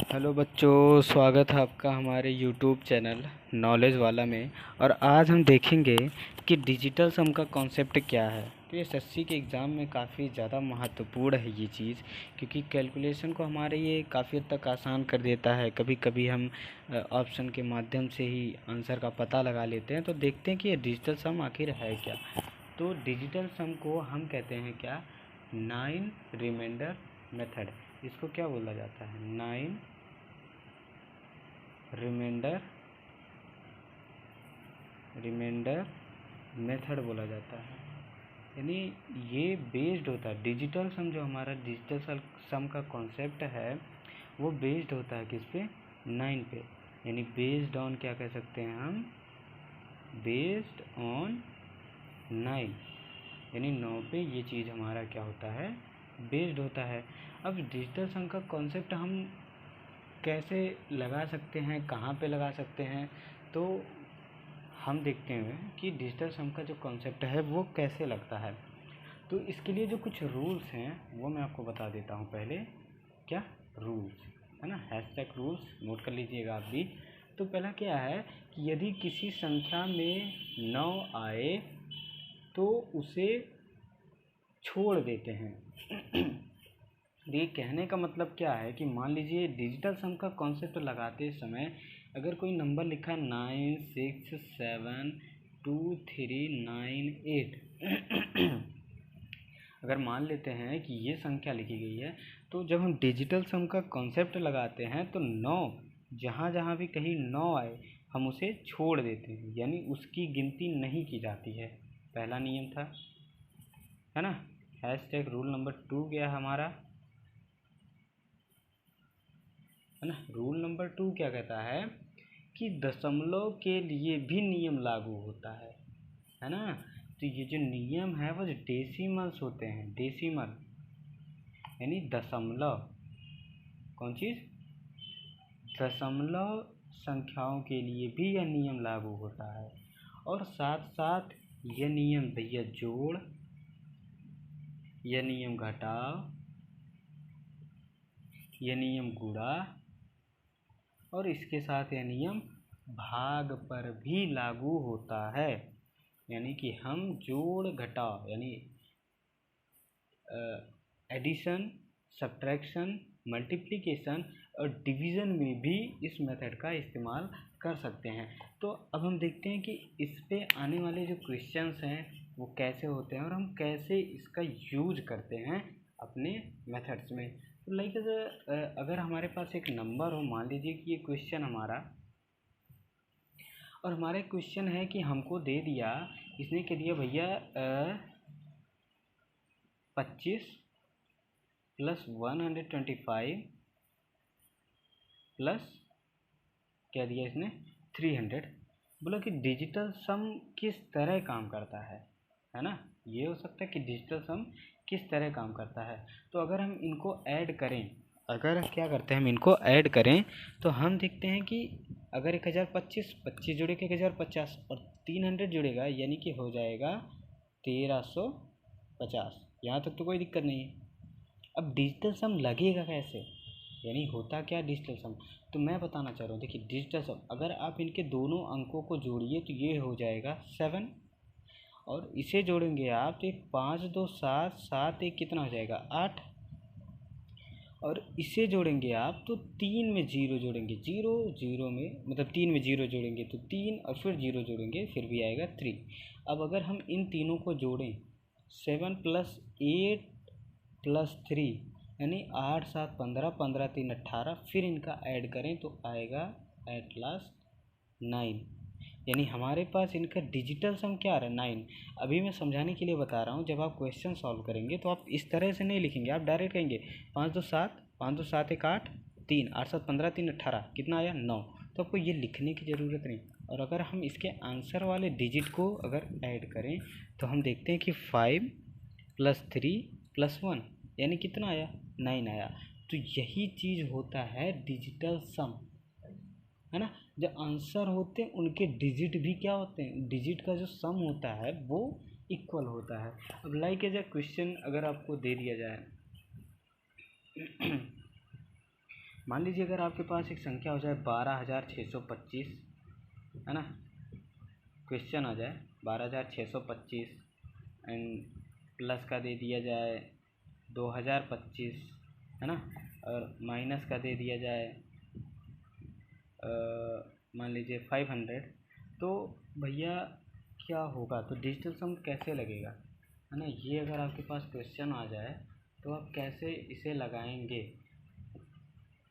Hello बच्चों, स्वागत है आपका हमारे यूट्यूब चैनल नॉलेज वाला में। और आज हम देखेंगे कि डिजिटल सम का कॉन्सेप्ट क्या है। तो ये एसएससी के एग्ज़ाम में काफ़ी ज़्यादा महत्वपूर्ण है ये चीज़, क्योंकि कैलकुलेशन को हमारे ये काफ़ी हद तक आसान कर देता है। कभी कभी हम ऑप्शन के माध्यम से ही आंसर का पता लगा लेते हैं। तो देखते हैं कि ये डिजिटल सम आखिर है क्या। तो डिजिटल सम को हम कहते हैं क्या, 9 रिमाइंडर मेथड। इसको क्या बोला जाता है, 9 रिमाइंडर मेथड बोला जाता है। यानी ये बेस्ड होता है डिजिटल सम, जो हमारा डिजिटल सम का कॉन्सेप्ट है वो बेस्ड होता है किस पे, 9 पे। यानी बेस्ड ऑन क्या कह सकते हैं हम, बेस्ड ऑन 9, यानी 9 पे ये चीज़ हमारा क्या होता है, बेस्ड होता है। अब डिजिटल सम का कॉन्सेप्ट हम कैसे लगा सकते हैं, कहाँ पे लगा सकते हैं, तो हम देखते हैं कि डिजिटल सम का जो कॉन्सेप्ट है वो कैसे लगता है। तो इसके लिए जो कुछ रूल्स हैं वो मैं आपको बता देता हूँ पहले। क्या रूल्स है ना, हैशटैग रूल्स नोट कर लीजिएगा आप भी। तो पहला क्या है कि यदि किसी संख्या में 9 आए तो उसे छोड़ देते हैं। ये कहने का मतलब क्या है कि मान लीजिए डिजिटल सम का कॉन्सेप्ट लगाते समय अगर कोई नंबर लिखा 9672398 अगर मान लेते हैं कि ये संख्या लिखी गई है, तो जब हम डिजिटल सम का कॉन्सेप्ट लगाते हैं तो 9 जहाँ जहाँ भी कहीं 9 आए हम उसे छोड़ देते हैं, यानी उसकी गिनती नहीं की जाती है। पहला नियम था, है ना। हैशटैग रूल नंबर 2 क्या है हमारा, है ना। रूल नंबर 2 क्या कहता है कि दशमलव के लिए भी नियम लागू होता है ना। तो ये जो नियम है वो डेसिमल्स होते हैं, डेसिमल यानी दशमलव, कौन चीज़, दशमलव संख्याओं के लिए भी यह नियम लागू होता है। और साथ साथ यह नियम भैया जोड़, यह नियम घटाव, यह नियम गुणा, और इसके साथ यह नियम भाग पर भी लागू होता है। यानी कि हम जोड़ घटाव यानी एडिशन, सब्ट्रैक्शन, मल्टीप्लिकेशन और डिवीज़न में भी इस मेथड का इस्तेमाल कर सकते हैं। तो अब हम देखते हैं कि इस पे आने वाले जो क्वेश्चंस हैं वो कैसे होते हैं और हम कैसे इसका यूज करते हैं अपने मेथड्स में। तो लाइक अगर हमारे पास एक नंबर हो, मान लीजिए कि ये क्वेश्चन हमारा, और हमारा क्वेश्चन है कि हमको दे दिया, इसने कह दिया भैया 25 प्लस 125 प्लस क्या दिया इसने 300। बोला कि डिजिटल सम किस तरह काम करता है ना। ये हो सकता है कि डिजिटल सम किस तरह काम करता है। तो अगर हम इनको ऐड करें, अगर क्या करते हैं हम इनको ऐड करें, तो हम देखते हैं कि अगर 1025 25 जुड़ेगा 1050 और 300 जुड़ेगा, यानी कि हो जाएगा 1350। यहाँ तक तो कोई दिक्कत नहीं है। अब डिजिटल सम लगेगा कैसे, यानी होता क्या डिजिटल सम, तो मैं बताना चाह रहा हूँ। देखिए डिजिटल सम अगर आप इनके दोनों अंकों को जोड़िए तो ये हो जाएगा 7, और इसे जोड़ेंगे आप तो 5 2 7 7 1 कितना हो जाएगा 8, और इसे जोड़ेंगे आप तो 3 में 0 जोड़ेंगे, 0 0 में मतलब 3 में 0 जोड़ेंगे तो 3, और फिर 0 जोड़ेंगे फिर भी आएगा 3। अब अगर हम इन तीनों को जोड़ें, 7 प्लस 8 प्लस 3 यानी 8 7 15, 15 3 18, फिर इनका ऐड करें तो आएगा एट लास्ट 9। यानी हमारे पास इनका डिजिटल सम क्या आ रहा है 9। अभी मैं समझाने के लिए बता रहा हूँ, जब आप क्वेश्चन सॉल्व करेंगे तो आप इस तरह से नहीं लिखेंगे, आप डायरेक्ट कहेंगे 5 2 7, 5 2 7 1 8, 3 8 7 15 3 18 कितना आया 9। तो आपको ये लिखने की ज़रूरत नहीं। और अगर हम इसके आंसर वाले डिजिट को अगर ऐड करें तो हम देखते हैं कि 5 प्लस 3 प्लस 1 यानी कितना आया 9 आया। तो यही चीज़ होता है डिजिटल सम, है ना। जो आंसर होते हैं उनके डिजिट भी क्या होते हैं, डिजिट का जो सम होता है वो इक्वल होता है। अब लाइक एज ए क्वेश्चन अगर आपको दे दिया जाए मान लीजिए अगर आपके पास एक संख्या हो जाए 12,625, है ना, क्वेश्चन आ जाए 12,625 एंड प्लस का दे दिया जाए 2,025, है ना, और माइनस का दे दिया जाए मान लीजिए 500, तो भैया क्या होगा, तो डिजिटल सम कैसे लगेगा, है ना। ये अगर आपके पास क्वेश्चन आ जाए तो आप कैसे इसे लगाएंगे।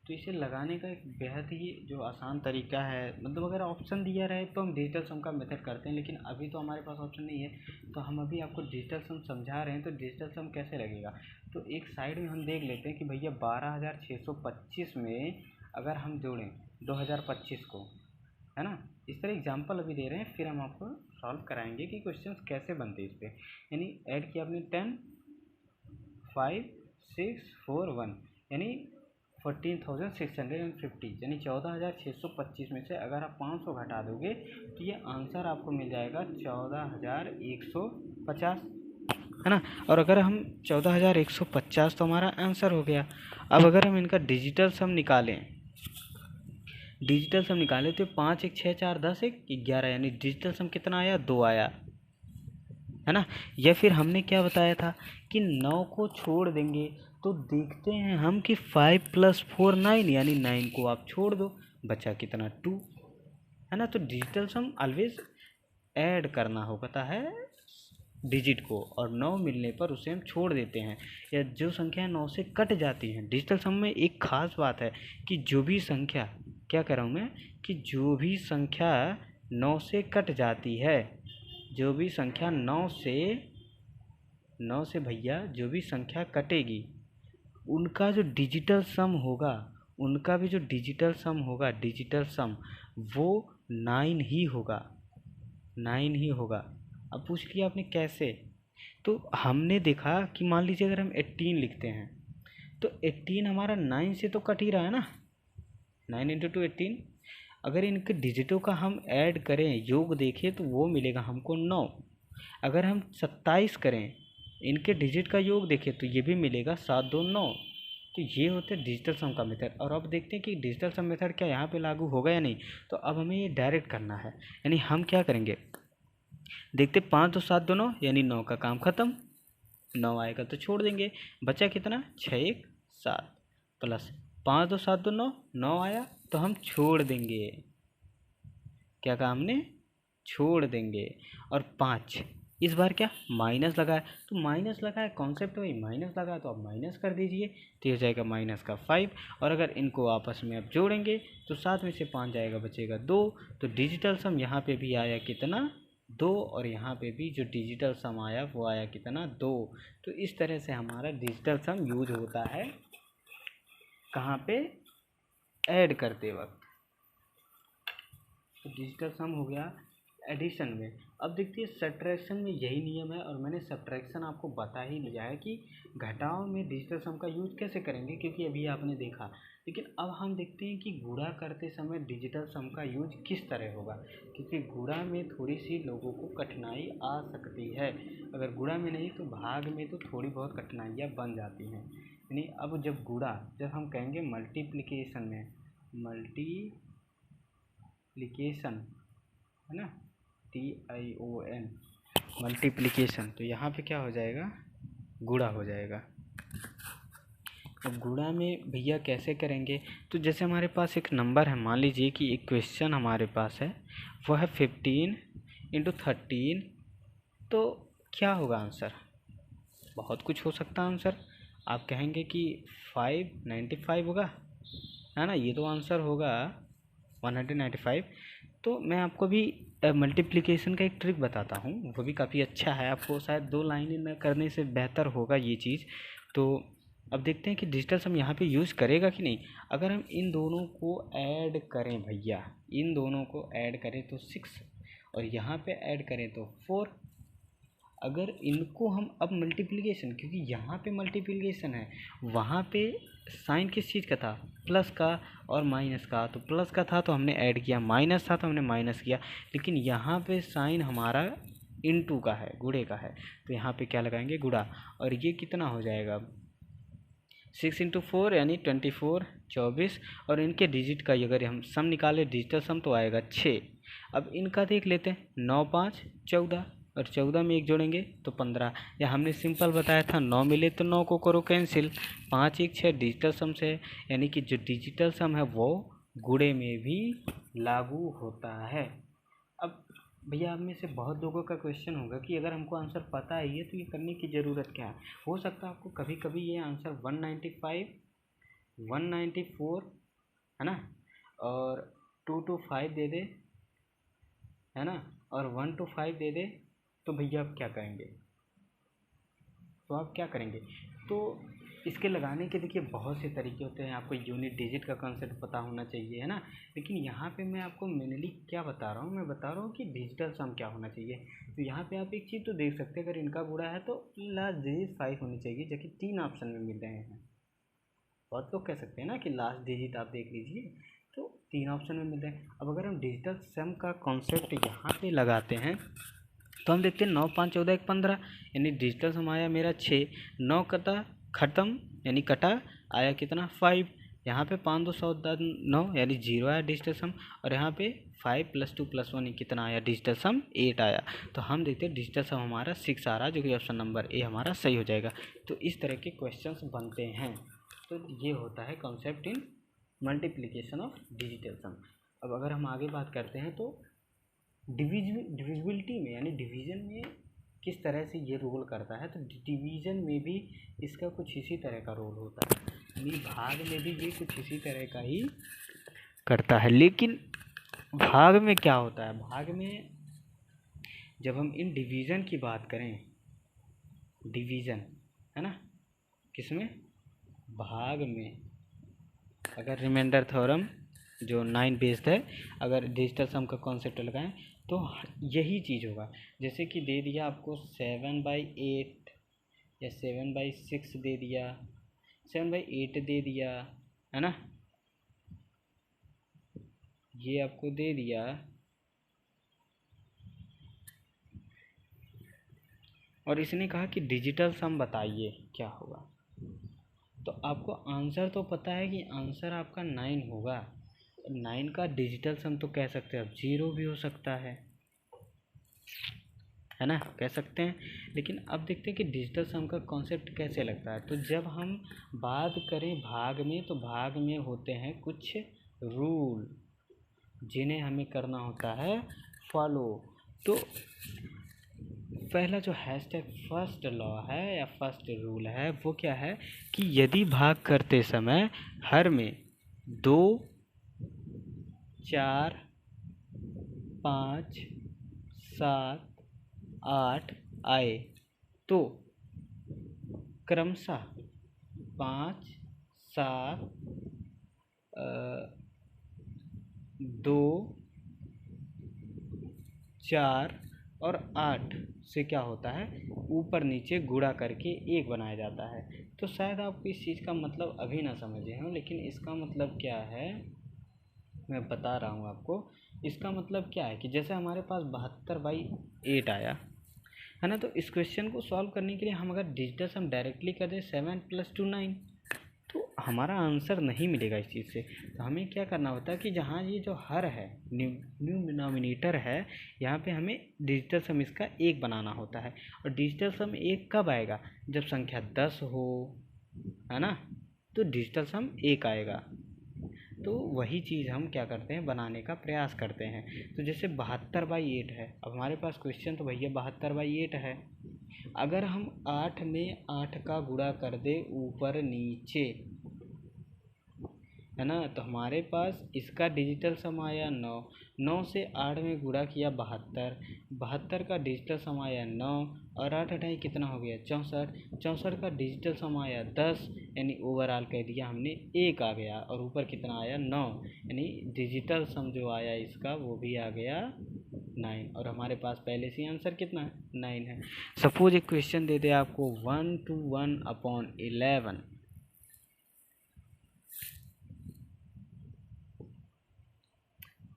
तो इसे लगाने का एक बेहद ही जो आसान तरीका है, मतलब अगर ऑप्शन दिया रहे तो हम डिजिटल सम का मेथड करते हैं, लेकिन अभी तो हमारे पास ऑप्शन नहीं है, तो हम अभी आपको डिजिटल सम समझा रहे हैं। तो डिजिटल सम कैसे लगेगा, तो एक साइड में हम देख लेते हैं कि भैया 12,625 में अगर हम जोड़ें 2025 को, है ना, इस तरह एग्जाम्पल अभी दे रहे हैं, फिर हम आपको सॉल्व कराएंगे कि क्वेश्चन कैसे बनते हैं इस पर। यानी ऐड किया आपने 10, 5, 6, 4, 1, यानी 14,650, यानी 14,625 में से अगर आप 500 घटा दोगे तो ये आंसर आपको मिल जाएगा 14,150, है ना। और अगर हम 14,150 तो हमारा आंसर हो गया। अब अगर हम इनका डिजिटल सम निकालें तो 5 1 6 4 10 1 11, यानी डिजिटल सम कितना आया, 2 आया, है ना। या फिर हमने क्या बताया था कि 9 को छोड़ देंगे तो देखते हैं हम कि 5 + 4 9, यानी 9 को आप छोड़ दो, बचा कितना 2, है ना। तो डिजिटल सम ऑलवेज ऐड करना होता है डिजिट को, और 9 मिलने पर उसे हम छोड़ देते हैं, या जो संख्या 9 से कट जाती हैं। डिजिटल सम में एक खास बात है कि जो भी संख्या, क्या कह रहा हूँ मैं, कि जो भी संख्या 9 से कट जाती है, जो भी संख्या 9 से भैया जो भी संख्या कटेगी उनका जो डिजिटल सम होगा, उनका भी जो डिजिटल सम होगा, डिजिटल सम वो 9 ही होगा, 9 ही होगा। अब पूछ लिया आपने कैसे, तो हमने देखा कि मान लीजिए अगर हम 18 लिखते हैं तो 18 हमारा 9 से तो कट ही रहा है ना, 9 × 2 18। अगर इनके डिजिटों का हम ऐड करें, योग देखें, तो वो मिलेगा हमको 9। अगर हम 27 करें, इनके डिजिट का योग देखें तो ये भी मिलेगा 7 2 9। तो ये होते हैं डिजिटल सम का मेथड। और अब देखते हैं कि डिजिटल सम मेथड क्या यहाँ पे लागू होगा या नहीं। तो अब हमें ये डायरेक्ट करना है, यानी हम क्या करेंगे, देखते 5 2 7 2 9, यानी 9 का काम ख़त्म, 9 आएगा तो छोड़ देंगे, बचा कितना 6 1 7, प्लस 5 2 7 2 9, 9 आया तो हम छोड़ देंगे, क्या कहा हमने, छोड़ देंगे। और 5 इस बार क्या माइनस लगा है, तो माइनस लगा है, कॉन्सेप्ट वही माइनस लगा है, तो आप माइनस कर दीजिए, तो ये हो जाएगा माइनस का 5। और अगर इनको आपस में आप जोड़ेंगे तो 7 में से 5 जाएगा, बचेगा 2। तो डिजिटल सम यहाँ पे भी आया कितना 2, और यहाँ पे भी जो डिजिटल सम आया वो आया कितना 2। तो इस तरह से हमारा डिजिटल सम यूज होता है कहाँ पे, ऐड करते वक्त। तो डिजिटल सम हो गया एडिशन में। अब देखिए सब्ट्रैक्शन में यही नियम है, और मैंने सब्ट्रैक्शन आपको बता ही लिया है कि घटाव में डिजिटल सम का यूज कैसे करेंगे, क्योंकि अभी आपने देखा। लेकिन अब हम देखते हैं कि गुणा करते समय डिजिटल सम का यूज किस तरह होगा, क्योंकि गुणा में थोड़ी सी लोगों को कठिनाई आ सकती है। अगर गुणा में नहीं तो भाग में तो थोड़ी बहुत कठिनाइयाँ बन जाती हैं। यानी अब जब हम कहेंगे मल्टीप्लिकेशन में, मल्टीप्लिकेशन, है ना, TION, मल्टीप्लिकेशन, तो यहाँ पे क्या हो जाएगा, गुणा हो जाएगा। अब गुणा में भैया कैसे करेंगे, तो जैसे हमारे पास एक नंबर है, मान लीजिए कि एक क्वेश्चन हमारे पास है, वह है 15 × 13, तो क्या होगा आंसर, बहुत कुछ हो सकता है आंसर। आप कहेंगे कि 595 होगा, है ना, ये तो आंसर होगा 195। तो मैं आपको भी मल्टीप्लिकेशन का एक ट्रिक बताता हूँ, वो भी काफ़ी अच्छा है, आपको शायद 2 लाइनें न करने से बेहतर होगा ये चीज़। तो अब देखते हैं कि डिजिटल सम यहाँ पे यूज़ करेगा कि नहीं। अगर हम इन दोनों को ऐड करें भैया, इन दोनों को ऐड करें तो 6, और यहाँ पे ऐड करें तो 4। अगर इनको हम अब मल्टीप्लिकेशन, क्योंकि यहाँ पे मल्टीप्लिकेशन है, वहाँ पे साइन किस चीज़ का था, प्लस का और माइनस का, तो प्लस का था तो हमने ऐड किया, माइनस था तो हमने माइनस किया। लेकिन यहाँ पे साइन हमारा इनटू का है, गुणे का है, तो यहाँ पे क्या लगाएंगे, गुणा। और ये कितना हो जाएगा, 6 × 4 यानी 24, 24। और इनके डिजिट का अगर हम सम निकालें, डिजिटल सम, तो आएगा 6। अब इनका देख लेते हैं, 9 5 14, और 14 में 1 जोड़ेंगे तो 15। या हमने सिंपल बताया था 9 मिले तो 9 को करो कैंसिल, 5 1 6 डिजिटल सम से, यानी कि जो डिजिटल सम है वो गुणे में भी लागू होता है। अब भैया आप में से बहुत लोगों का क्वेश्चन होगा कि अगर हमको आंसर पता है ये तो ये करने की ज़रूरत क्या है। हो सकता है आपको कभी कभी ये आंसर 195, 194 है ना, और 2 to 5 दे दे, है ना, और 1 to 5 दे दे, तो भैया आप क्या करेंगे, तो आप क्या करेंगे। तो इसके लगाने के देखिए बहुत से तरीके होते हैं। आपको यूनिट डिजिट का कॉन्सेप्ट पता होना चाहिए, है ना। लेकिन यहाँ पे मैं आपको मेनली क्या बता रहा हूँ, मैं बता रहा हूँ कि डिजिटल सम क्या होना चाहिए। तो यहाँ पे आप एक चीज़ तो देख सकते हैं, अगर इनका गुणा है तो लास्ट डिजिट 5 होनी चाहिए, जो कि 3 ऑप्शन में मिल रहे हैं। बहुत लोग कह सकते हैं ना कि लास्ट डिजिट आप देख लीजिए, तो 3 ऑप्शन में मिल रहे हैं। अब अगर हम डिजिटल सम का कॉन्सेप्ट यहाँ पे लगाते हैं तो हम देखते हैं 9 5 14 1 15, यानी डिजिटल सम आया मेरा 6। 9 कटा खत्म, यानी कटा, आया कितना 5। यहाँ पे 5 2 9, यानी 0 आया डिजिटल सम। और यहाँ पे 5 + 2 + 1 कितना आया डिजिटल सम, 8 आया। तो हम देखते हैं डिजिटल सम हमारा 6 आ रहा है, जो कि ऑप्शन नंबर ए हमारा सही हो जाएगा। तो इस तरह के क्वेश्चंस बनते हैं। तो ये होता है concept in multiplication of digital sum. अब अगर हम आगे बात करते हैं तो डिविजिबिलिटी में, यानी डिवीज़न में किस तरह से ये रोल करता है, तो डिवीज़न में भी इसका कुछ इसी तरह का रोल होता है, यानी भाग में भी ये कुछ इसी तरह का ही करता है। लेकिन भाग में क्या होता है, भाग में जब हम इन डिवीज़न की बात करें, डिवीज़न है ना, किसमें, भाग में, अगर रिमाइंडर थ्योरम जो 9 बेस्ड है, अगर डिजिटल सम का कॉन्सेप्ट लगाएं तो यही चीज़ होगा। जैसे कि दे दिया आपको 7/8 या 7/6 दे दिया, 7/8 दे दिया, है ना, ये आपको दे दिया, और इसने कहा कि डिजिटल सम बताइए क्या होगा। तो आपको आंसर तो पता है कि आंसर आपका 9 होगा। 9 का डिजिटल सम तो कह सकते हैं, अब 0 भी हो सकता है ना, कह सकते हैं। लेकिन अब देखते हैं कि डिजिटल सम का कॉन्सेप्ट कैसे लगता है। तो जब हम बात करें भाग में, तो भाग में होते हैं कुछ रूल जिन्हें हमें करना होता है फॉलो। तो पहला जो हैशटैग फर्स्ट लॉ है या फर्स्ट रूल है वो क्या है कि यदि भाग करते समय हर में 2 4 5 7 8 आए तो क्रमशः 5 7 2 4 और 8 से क्या होता है, ऊपर नीचे गुणा करके 1 बनाया जाता है। तो शायद आपको इस चीज़ का मतलब अभी ना समझे हों, लेकिन इसका मतलब क्या है मैं बता रहा हूँ आपको। इसका मतलब क्या है कि जैसे हमारे पास 72/8 आया है ना, तो इस क्वेश्चन को सॉल्व करने के लिए हम अगर डिजिटल सम डायरेक्टली कर दें 7 + 2 9, तो हमारा आंसर नहीं मिलेगा इस चीज़ से। तो हमें क्या करना होता है कि जहाँ ये जो हर है, न्यूमिनेटर है, यहाँ पे हमें डिजिटल सम इसका 1 बनाना होता है। और डिजिटल सम 1 कब आएगा, जब संख्या 10 हो, है ना, तो डिजिटल सम 1 आएगा। तो वही चीज़ हम क्या करते हैं, बनाने का प्रयास करते हैं। तो जैसे 72/8 है, अब हमारे पास क्वेश्चन तो भैया 72/8 है। अगर हम 8 में 8 का गुणा कर दे ऊपर नीचे, है ना, तो हमारे पास इसका डिजिटल सम आया 9। 9 से 8 में गुणा किया 72, 72 का डिजिटल सम आया 9, और 8 8 कितना हो गया 64, 64 का डिजिटल सम आया 10, यानी ओवरऑल कह दिया हमने 1 आ गया, और ऊपर कितना आया 9, यानी डिजिटल सम जो आया इसका वो भी आ गया 9। और हमारे पास पहले से आंसर कितना है 9 है। सपोज एक क्वेश्चन दे दे आपको 1 to 1/11,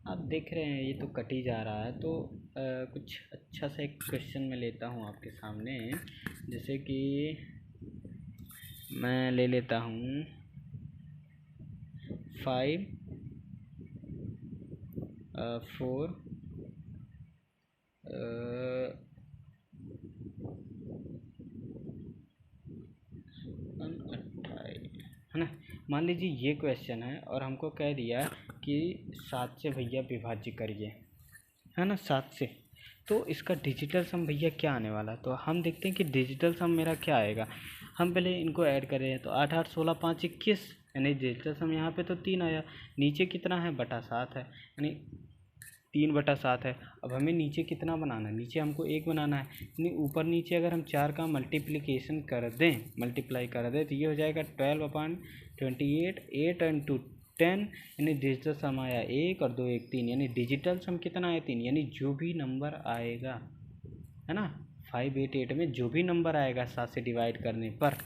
आप देख रहे हैं ये तो कट ही जा रहा है। तो कुछ अच्छा सा एक क्वेश्चन मैं लेता हूँ आपके सामने, जैसे कि मैं ले लेता हूँ 5 4 है ना। मान लीजिए ये क्वेश्चन है और हमको कह दिया कि 7 से भैया विभाज्य करिए, है ना, 7 से। तो इसका डिजिटल सम भैया क्या आने वाला, तो हम देखते हैं कि डिजिटल सम मेरा क्या आएगा। हम पहले इनको ऐड करें तो 8 8 16 5 21, यानी डिजिटल सम यहाँ पे तो 3 आया। नीचे कितना है, बटा 7 है, यानी 3/7 है। अब हमें नीचे कितना बनाना है, नीचे हमको 1 बनाना है, यानी ऊपर नीचे अगर हम 4 का मल्टीप्लिकेशन कर दें, मल्टीप्लाई कर दें, तो ये हो जाएगा 12/28, 8 × 10, यानी डिजिटल सम आया 1 और 2 1 3, यानी डिजिटल सम कितना आया 3, यानी जो भी नंबर आएगा, है ना, 588 में जो भी नंबर आएगा 7 से डिवाइड करने पर,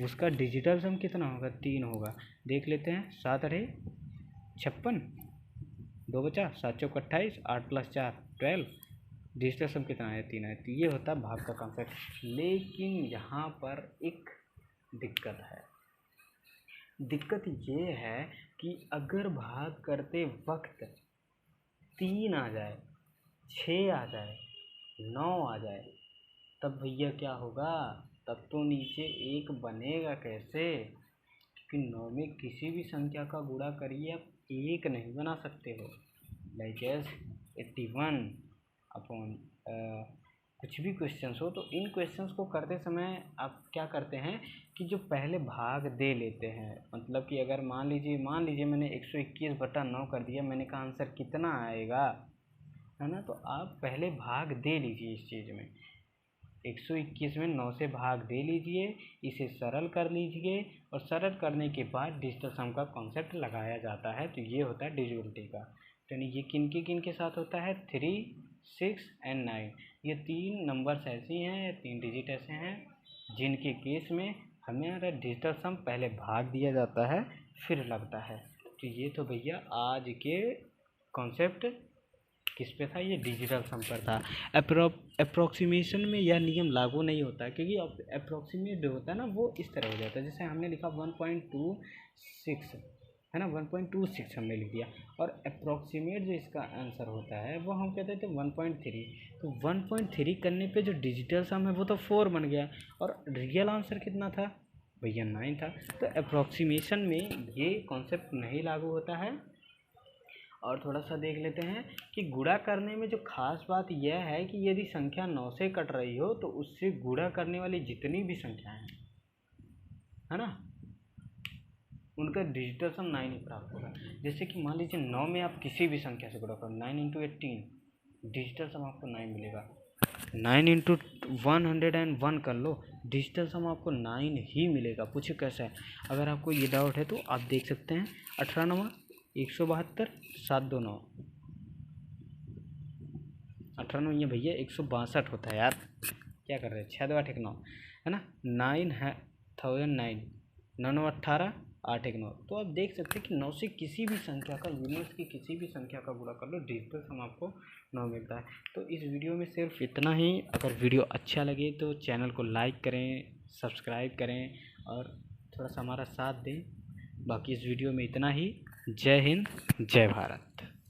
उसका डिजिटल सम कितना होगा, 3 होगा। देख लेते हैं, 7 × 8 = 56, 2 बचा, 7 × 4 = 28, 8 + 4 = 12, डिजिटल सम कितना है, 3 है। तो ये होता है भाग का कॉन्सेप्ट। लेकिन यहाँ पर एक दिक्कत है। दिक्कत ये है कि अगर भाग करते वक्त 3 आ जाए, 6 आ जाए, 9 आ जाए, तब भैया क्या होगा, तब तो नीचे 1 बनेगा कैसे, क्योंकि 9 में किसी भी संख्या का गुणा करिए आप 1 नहीं बना सकते हो। लाइक एस 81 अपॉन कुछ भी क्वेश्चंस हो, तो इन क्वेश्चंस को करते समय आप क्या करते हैं कि जो पहले भाग दे लेते हैं। मतलब कि अगर मान लीजिए मैंने 121/9 कर दिया, मैंने कहा आंसर कितना आएगा, है ना। तो आप पहले भाग दे लीजिए इस चीज़ में, 121 में 9 से भाग दे लीजिए, इसे सरल कर लीजिए, और सरल करने के बाद डिजिटल सम का कॉन्सेप्ट लगाया जाता है। तो ये होता है डिजिबिलिटी का। तो यानी ये किन के साथ होता है, 3, 6 और 9, ये 3 नंबर्स ऐसे हैं, 3 डिजिट ऐसे हैं जिनके केस में हमारा डिजिटल सम पहले भाग दिया जाता है फिर लगता है। तो ये तो भैया आज के कॉन्सेप्ट किस पे था, ये डिजिटल सम पर था। अप्रोक्सीमेशन में यह नियम लागू नहीं होता है, क्योंकि अप्रोक्सीमेट जो होता है ना वो इस तरह हो जाता है, जैसे हमने लिखा 1.26 है ना, 1.26 हमने लिख दिया, और अप्रोक्सीमेट जो इसका आंसर होता है वो हम कहते थे 1.3। तो 1.3 करने पे जो डिजिटल सम है वो तो 4 बन गया, और रियल आंसर कितना था भैया, 9 था। तो अप्रोक्सीमेशन में ये कॉन्सेप्ट नहीं लागू होता है। और थोड़ा सा देख लेते हैं कि गुणा करने में जो खास बात यह है कि यदि संख्या 9 से कट रही हो तो उससे गुणा करने वाली जितनी भी संख्याएं हैं, है ना, उनका डिजिटल सम 9 ही प्राप्त होगा। जैसे कि मान लीजिए 9 में आप किसी भी संख्या से गुणा करो, 9 × 18, डिजिटल सम आपको 9 मिलेगा। 9 × 101 कर लो, डिजिटल सम आपको 9 ही मिलेगा। पूछे कैसा है, अगर आपको ये डाउट है तो आप देख सकते हैं। 18 × 172, 7 2 9, 18 ये भैया 162 होता है यार, क्या कर रहे हैं, 6 2 8 1 9, है ना, 9 है 1009, 9 9 18, 8 1 9। तो आप देख सकते हैं कि 9 से किसी भी संख्या का, यूनिट्स की किसी भी संख्या का गुणा कर लो, डिजिटल सम आपको 9 मिलता है। तो इस वीडियो में सिर्फ इतना ही। अगर वीडियो अच्छा लगे तो चैनल को लाइक करें, सब्सक्राइब करें और थोड़ा सा हमारा साथ दें। बाकी इस वीडियो में इतना ही। जय हिंद, जय भारत।